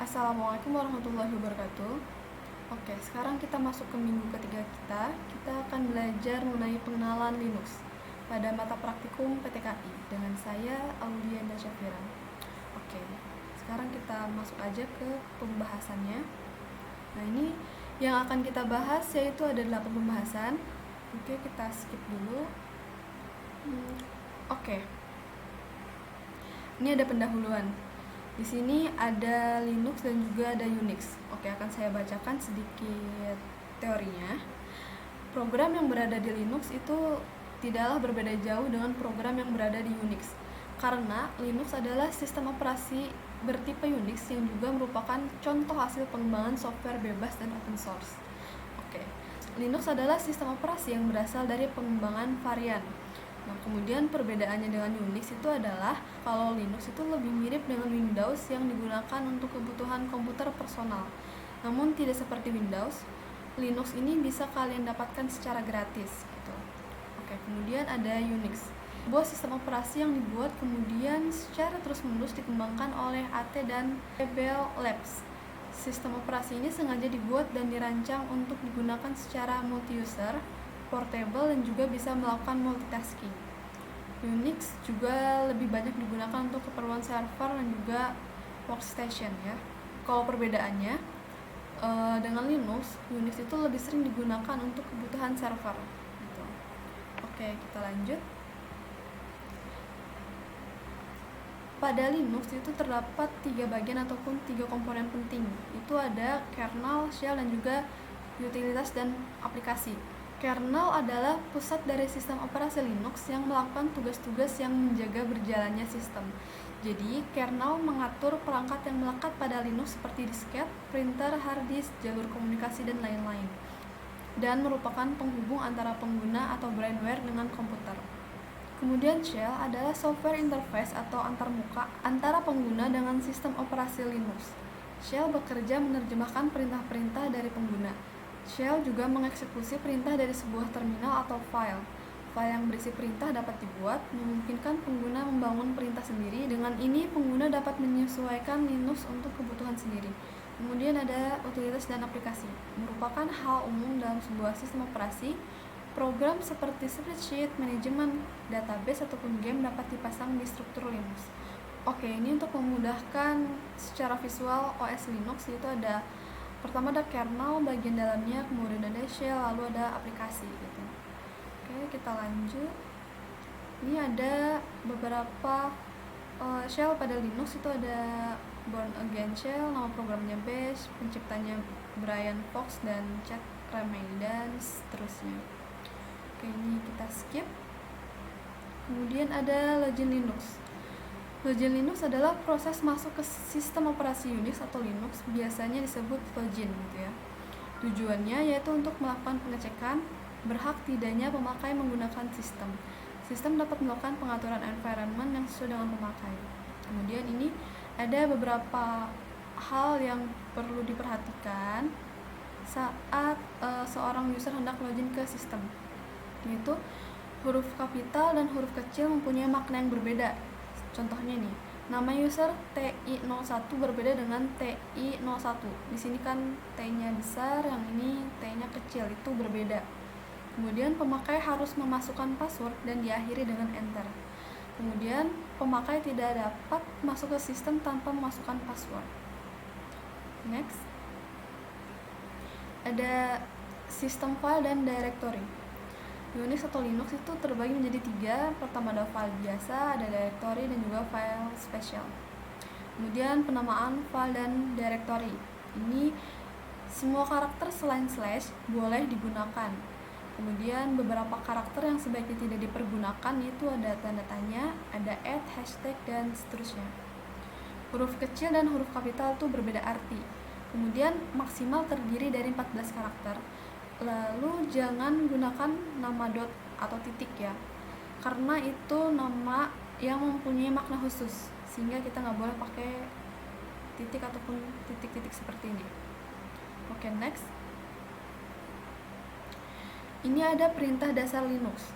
Assalamualaikum warahmatullahi wabarakatuh. Oke, sekarang kita masuk ke minggu ketiga kita. Kita akan belajar mengenai pengenalan Linux pada mata praktikum PTKI dengan saya Aulianda Syafira. Oke, sekarang kita masuk aja ke pembahasannya. Nah, ini yang akan kita bahas yaitu ada 8 pembahasan. Oke, kita skip dulu. Oke. Ini ada pendahuluan. Di sini ada Linux dan juga ada Unix. Oke, akan saya bacakan sedikit teorinya. Program yang berada di Linux itu tidaklah berbeda jauh dengan program yang berada di Unix. Karena Linux adalah sistem operasi bertipe Unix yang juga merupakan contoh hasil pengembangan software bebas dan open source. Oke. Linux adalah sistem operasi yang berasal dari pengembangan varian. Nah, kemudian perbedaannya dengan Unix itu adalah kalau Linux itu lebih mirip dengan Windows yang digunakan untuk kebutuhan komputer personal. Namun tidak seperti Windows, Linux ini bisa kalian dapatkan secara gratis gitu. Oke, kemudian ada Unix. Sebuah sistem operasi yang dibuat kemudian secara terus-menerus dikembangkan oleh AT dan Bell Labs. Sistem operasi ini sengaja dibuat dan dirancang untuk digunakan secara multi-user, portable, dan juga bisa melakukan multitasking. Unix juga lebih banyak digunakan untuk keperluan server dan juga workstation ya. Kalau perbedaannya dengan Linux, Unix itu lebih sering digunakan untuk kebutuhan server gitu. Oke, kita lanjut. Pada Linux itu terdapat 3 bagian ataupun 3 komponen penting. Itu ada kernel, shell, dan juga utilitas dan aplikasi. Kernel adalah pusat dari sistem operasi Linux yang melakukan tugas-tugas yang menjaga berjalannya sistem. Jadi, kernel mengatur perangkat yang melekat pada Linux seperti disket, printer, hard disk, jalur komunikasi, dan lain-lain. Dan merupakan penghubung antara pengguna atau brainware dengan komputer. Kemudian shell adalah software interface atau antarmuka antara pengguna dengan sistem operasi Linux. Shell bekerja menerjemahkan perintah-perintah dari pengguna. Shell juga mengeksekusi perintah dari sebuah terminal atau file. File yang berisi perintah dapat dibuat, memungkinkan pengguna membangun perintah sendiri. Dengan ini, pengguna dapat menyesuaikan Linux untuk kebutuhan sendiri. Kemudian ada utilitas dan aplikasi, merupakan hal umum dalam sebuah sistem operasi. Program seperti spreadsheet, manajemen, database, ataupun game dapat dipasang di struktur Linux. Oke, ini untuk memudahkan secara visual OS Linux itu ada pertama ada kernel bagian dalamnya, kemudian ada shell, lalu ada aplikasi gitu. Oke, kita lanjut. Ini ada beberapa shell pada Linux itu ada Born Again Shell, nama programnya Bash, penciptanya Brian Fox dan Chad Ramey, dan seterusnya. Oke, ini kita skip. Kemudian ada login Linux. Login Linux adalah proses masuk ke sistem operasi Unix atau Linux, biasanya disebut login gitu ya. Tujuannya yaitu untuk melakukan pengecekan berhak tidaknya pemakai menggunakan sistem. Sistem dapat melakukan pengaturan environment yang sesuai dengan pemakai. Kemudian ini ada beberapa hal yang perlu diperhatikan saat seorang user hendak login ke sistem, yaitu huruf kapital dan huruf kecil mempunyai makna yang berbeda. Contohnya nih, nama user TI01 berbeda dengan TI01. Di sini kan T-nya besar, yang ini T-nya kecil, itu berbeda. Kemudian pemakai harus memasukkan password dan diakhiri dengan enter. Kemudian pemakai tidak dapat masuk ke sistem tanpa memasukkan password. Next, ada sistem file dan directory. Unix atau Linux itu terbagi menjadi 3. Pertama ada file biasa, ada directory, dan juga file spesial. Kemudian penamaan file dan directory. Ini semua karakter selain slash boleh digunakan. Kemudian beberapa karakter yang sebaiknya tidak dipergunakan itu ada tanda tanya, ada @ hashtag, dan seterusnya. Huruf kecil dan huruf kapital itu berbeda arti. Kemudian maksimal terdiri dari 14 karakter. Lalu jangan gunakan nama dot atau titik ya, karena itu nama yang mempunyai makna khusus, sehingga kita nggak boleh pakai titik ataupun titik-titik seperti ini. Oke, next. Ini ada perintah dasar Linux.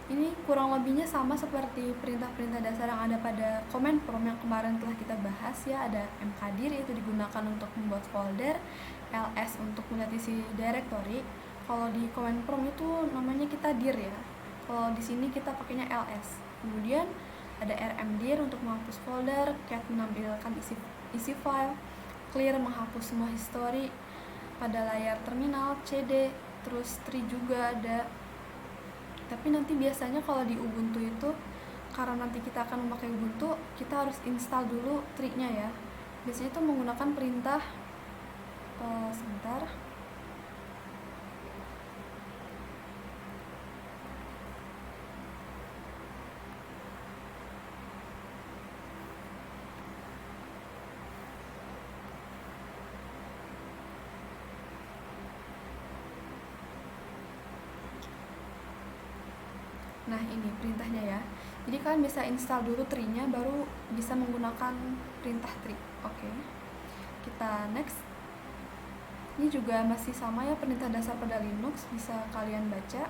Ini kurang lebihnya sama seperti perintah-perintah dasar yang ada pada command prompt yang kemarin telah kita bahas ya. Ada mkdir, itu digunakan untuk membuat folder, ls untuk melihat isi directory. Kalau di command prompt itu namanya kita dir ya. Kalau di sini kita pakainya ls. Kemudian ada rmdir untuk menghapus folder, cat menampilkan isi file, clear menghapus semua history pada layar terminal, cd, terus tree juga ada. Tapi nanti biasanya kalau di Ubuntu itu, karena nanti kita akan memakai Ubuntu, kita harus install dulu tree-nya ya. Biasanya itu menggunakan perintah sebentar. Nah, ini perintahnya ya. Jadi kalian bisa install dulu tree-nya, baru bisa menggunakan perintah tree. Oke. Kita next. Ini juga masih sama ya, perintah dasar pada Linux, bisa kalian baca.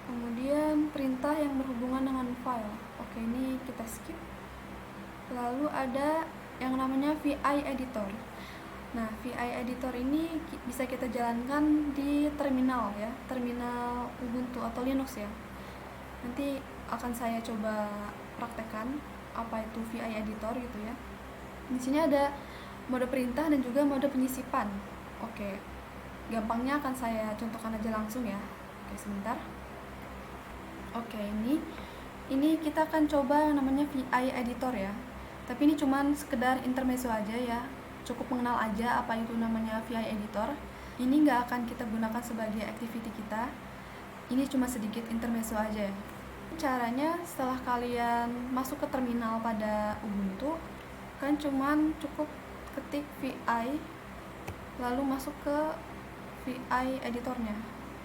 Kemudian perintah yang berhubungan dengan file. Oke, ini kita skip. Lalu ada yang namanya VI editor. Nah, VI editor ini bisa kita jalankan di terminal ya, terminal Ubuntu atau Linux ya. Nanti akan saya coba praktekkan apa itu VI editor gitu ya. Di sini ada mode perintah dan juga mode penyisipan. Oke, gampangnya akan saya contohkan aja langsung ya. Oke, sebentar. Oke, ini kita akan coba yang namanya VI editor ya. Tapi ini cuman sekedar intermezzo aja ya. Cukup mengenal aja apa itu namanya VI editor. Ini nggak akan kita gunakan sebagai activity kita. Ini cuma sedikit intermezzo aja ya. Caranya setelah kalian masuk ke terminal pada Ubuntu, kalian cuman cukup ketik VI lalu masuk ke VI editornya.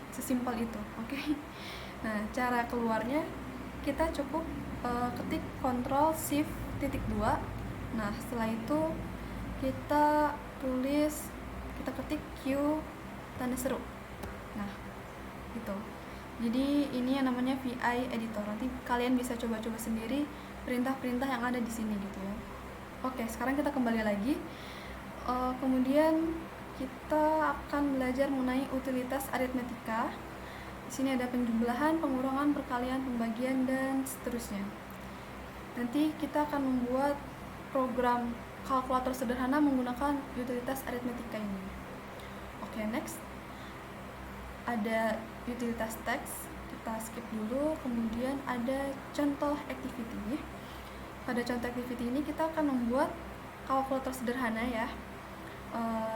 Sesimpel itu, oke? Nah, cara keluarnya kita cukup ketik Ctrl+Shift+2. Nah, setelah itu kita ketik Q tanda seru. Nah, gitu. Jadi ini yang namanya VI editor. Nanti kalian bisa coba-coba sendiri perintah-perintah yang ada di sini gitu ya. Oke, sekarang kita kembali lagi. Kemudian kita akan belajar mengenai utilitas aritmetika. Di sini ada penjumlahan, pengurangan, perkalian, pembagian, dan seterusnya. Nanti kita akan membuat program kalkulator sederhana menggunakan utilitas aritmetika ini. Oke, next. Ada utilitas teks, kita skip dulu. Kemudian ada contoh activity. Pada contoh activity ini kita akan membuat kalkulator sederhana ya,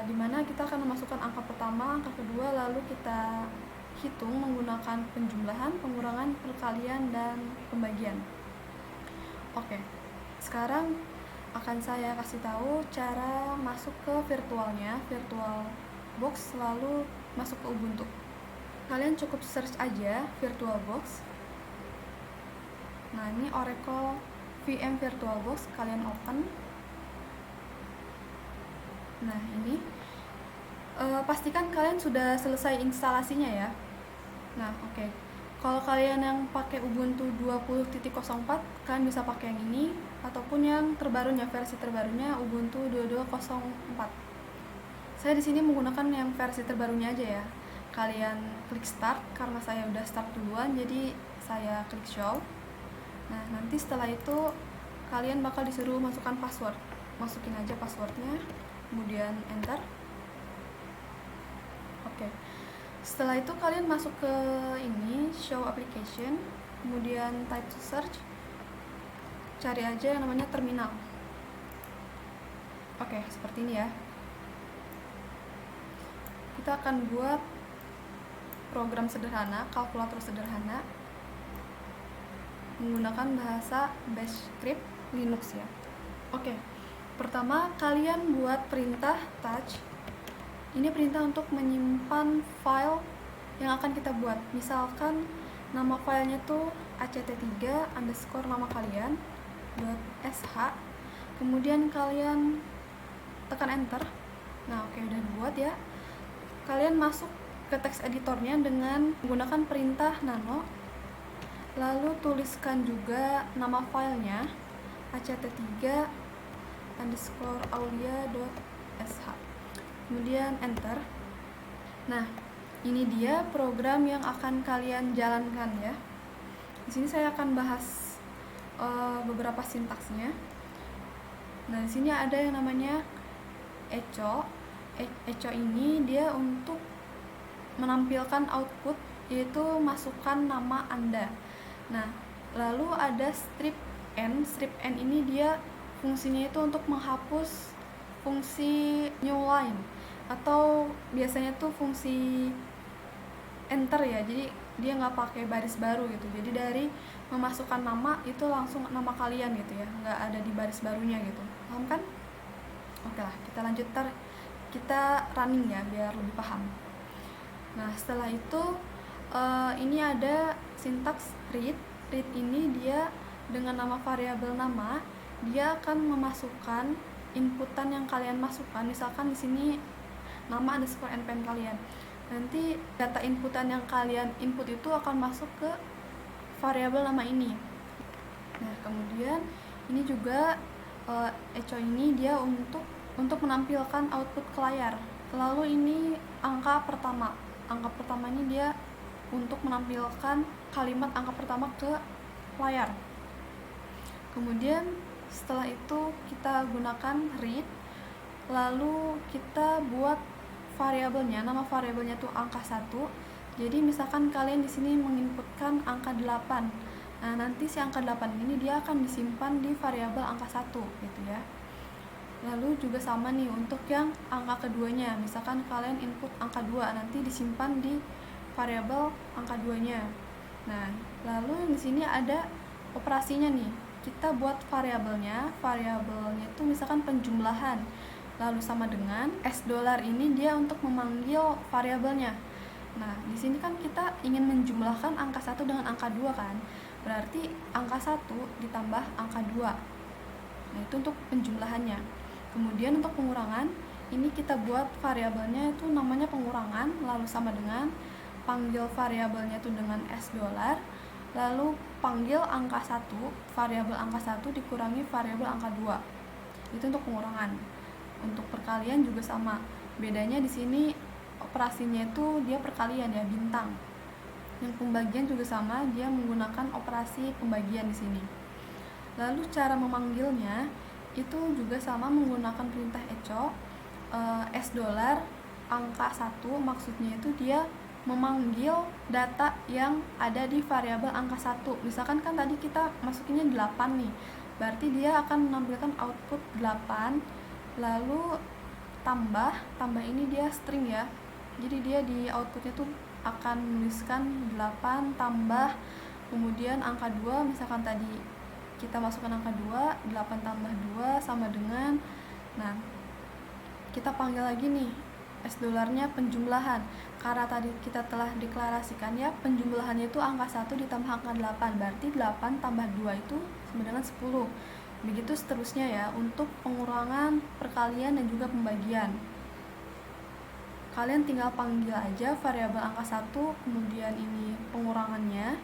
dimana kita akan memasukkan angka pertama, angka kedua, lalu kita hitung menggunakan penjumlahan, pengurangan, perkalian, dan pembagian. Oke, sekarang akan saya kasih tahu cara masuk ke virtualnya, virtual box, lalu masuk ke Ubuntu. Kalian cukup search aja VirtualBox. Nah, ini Oracle VM VirtualBox, kalian open. Nah, ini pastikan kalian sudah selesai instalasinya ya. Nah, oke. Kalau kalian yang pakai Ubuntu 20.04, kalian bisa pakai yang ini, ataupun yang terbarunya, versi terbarunya Ubuntu 22.04. Saya di sini menggunakan yang versi terbarunya aja ya. Kalian klik start, karena saya udah start duluan, jadi saya klik show. Nah, nanti setelah itu kalian bakal disuruh masukkan password. Masukin aja passwordnya, kemudian enter. Oke. Setelah itu kalian masuk ke ini, show application, kemudian type to search, cari aja yang namanya terminal. Oke, seperti ini ya. Kita akan buat program sederhana, kalkulator sederhana menggunakan bahasa Bash script Linux ya. Oke. Pertama, kalian buat perintah touch. Ini perintah untuk menyimpan file yang akan kita buat. Misalkan nama filenya tuh act3 underscore nama kalian .sh. Kemudian kalian tekan enter. Nah, oke, udah dibuat ya. Kalian masuk ke teks editornya dengan menggunakan perintah nano. Lalu tuliskan juga nama filenya act3 underscore aulia.sh, kemudian enter. Nah, ini dia program yang akan kalian jalankan ya. Di sini saya akan bahas beberapa sintaksnya. Nah, di sini ada yang namanya echo. Echo ini dia untuk menampilkan output, yaitu masukkan nama Anda. Nah, lalu ada strip n. Strip n ini dia fungsinya itu untuk menghapus fungsi new line, atau biasanya tuh fungsi enter ya, jadi dia nggak pakai baris baru gitu. Jadi dari memasukkan nama itu langsung nama kalian gitu ya, nggak ada di baris barunya gitu. Paham kan? Oke lah, kita lanjut, kita running ya biar lebih paham. Nah, setelah itu ini ada sintaks read. Read ini dia dengan nama variabel nama, dia akan memasukkan inputan yang kalian masukkan. Misalkan di sini nama underscore npm kalian. Nanti data inputan yang kalian input itu akan masuk ke variabel nama ini. Nah, kemudian ini juga echo ini dia untuk menampilkan output ke layar. Lalu ini angka pertama. Angka pertama ini dia untuk menampilkan kalimat angka pertama ke layar. Kemudian setelah itu kita gunakan read, lalu kita buat variabelnya. Nama variabelnya tuh angka 1. Jadi misalkan kalian di sini menginputkan angka 8. Nah, nanti si angka 8 ini dia akan disimpan di variabel angka 1 gitu ya. Lalu juga sama nih untuk yang angka keduanya. Misalkan kalian input angka 2, nanti disimpan di variabel angka 2-nya. Nah, lalu di sini ada operasinya nih. Kita buat variabelnya itu misalkan penjumlahan. Lalu sama dengan $, ini dia untuk memanggil variabelnya. Nah, di sini kan kita ingin menjumlahkan angka 1 dengan angka 2 kan. Berarti angka 1 ditambah angka 2. Nah, itu untuk penjumlahannya. Kemudian untuk pengurangan, ini kita buat variabelnya itu namanya pengurangan, lalu sama dengan panggil variabelnya itu dengan $, lalu panggil angka 1, variabel angka 1 dikurangi variabel angka 2. Itu untuk pengurangan. Untuk perkalian juga sama. Bedanya di sini operasinya itu dia perkalian ya, bintang. Yang pembagian juga sama, dia menggunakan operasi pembagian di sini. Lalu cara memanggilnya itu juga sama, menggunakan perintah echo. $, angka 1 maksudnya itu dia memanggil data yang ada di variabel angka 1. Misalkan kan tadi kita masukinnya 8 nih, berarti dia akan menampilkan output 8, lalu tambah ini dia string ya, jadi dia di outputnya tuh akan menuliskan 8 tambah kemudian angka 2. Misalkan tadi kita masukkan angka 2, 8 tambah 2 sama dengan, nah kita panggil lagi nih $, penjumlahan. Karena tadi kita telah deklarasikan ya, penjumlahannya itu angka 1 ditambah angka 8, berarti 8 tambah 2 itu sama dengan 10. Begitu seterusnya ya untuk pengurangan, perkalian, dan juga pembagian. Kalian tinggal panggil aja variabel angka 1, kemudian ini pengurangannya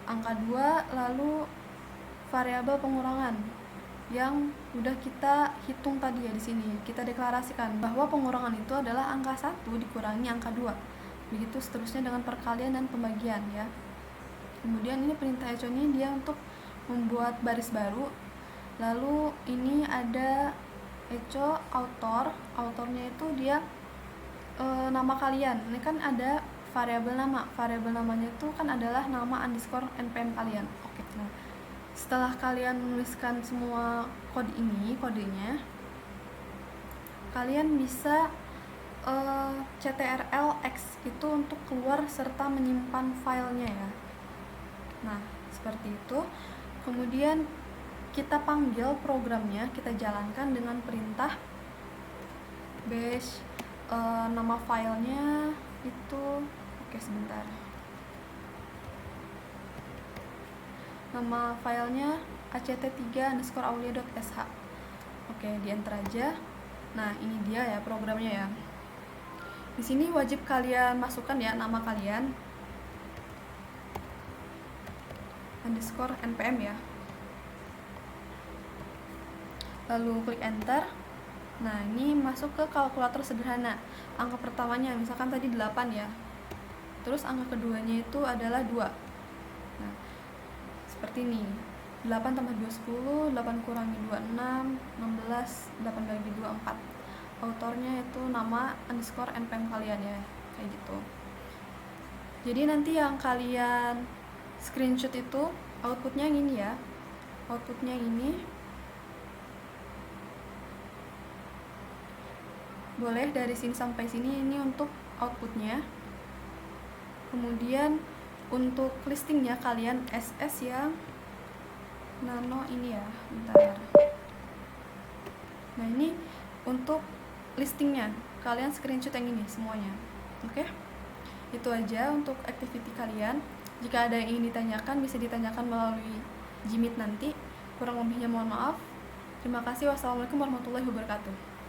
angka 2, lalu variabel pengurangan yang udah kita hitung tadi ya. Di sini kita deklarasikan bahwa pengurangan itu adalah angka 1 dikurangi angka 2. Begitu seterusnya dengan perkalian dan pembagian ya. Kemudian ini perintah echo ini dia untuk membuat baris baru. Lalu ini ada echo author. Authornya itu dia nama kalian. Ini kan ada variabel nama. Variabel namanya itu kan adalah nama underscore npm kalian. Oke. Nah, setelah kalian menuliskan semua kodenya, kalian bisa ctrl-x itu untuk keluar serta menyimpan filenya ya. Nah, seperti itu. Kemudian kita panggil programnya, kita jalankan dengan perintah bash. Nama filenya itu, oke sebentar. Nama filenya act3_aulia.sh. Oke, di enter aja. Nah, ini dia ya programnya ya. Di sini wajib kalian masukkan ya nama kalian. underscore npm ya. Lalu klik enter. Nah, ini masuk ke kalkulator sederhana. Angka pertamanya misalkan tadi 8 ya. Terus angka keduanya itu adalah 2. Nah, seperti ini. 8 tambah 2 10, 8 kurangi 2 6, 16, 8 bagi 2 4. Autornya itu nama underscore npm kalian ya, kayak gitu. Jadi nanti yang kalian screenshot itu outputnya yang ini ya. Outputnya ini boleh dari sini sampai sini, ini untuk outputnya. Kemudian untuk listingnya kalian SS yang nano ini ya, bentar. Nah, ini untuk listingnya kalian screenshot yang ini semuanya. Oke, itu aja untuk activity kalian. Jika ada yang ingin ditanyakan, bisa ditanyakan melalui Gmeet nanti. Kurang lebihnya mohon maaf. Terima kasih. Wassalamualaikum warahmatullahi wabarakatuh.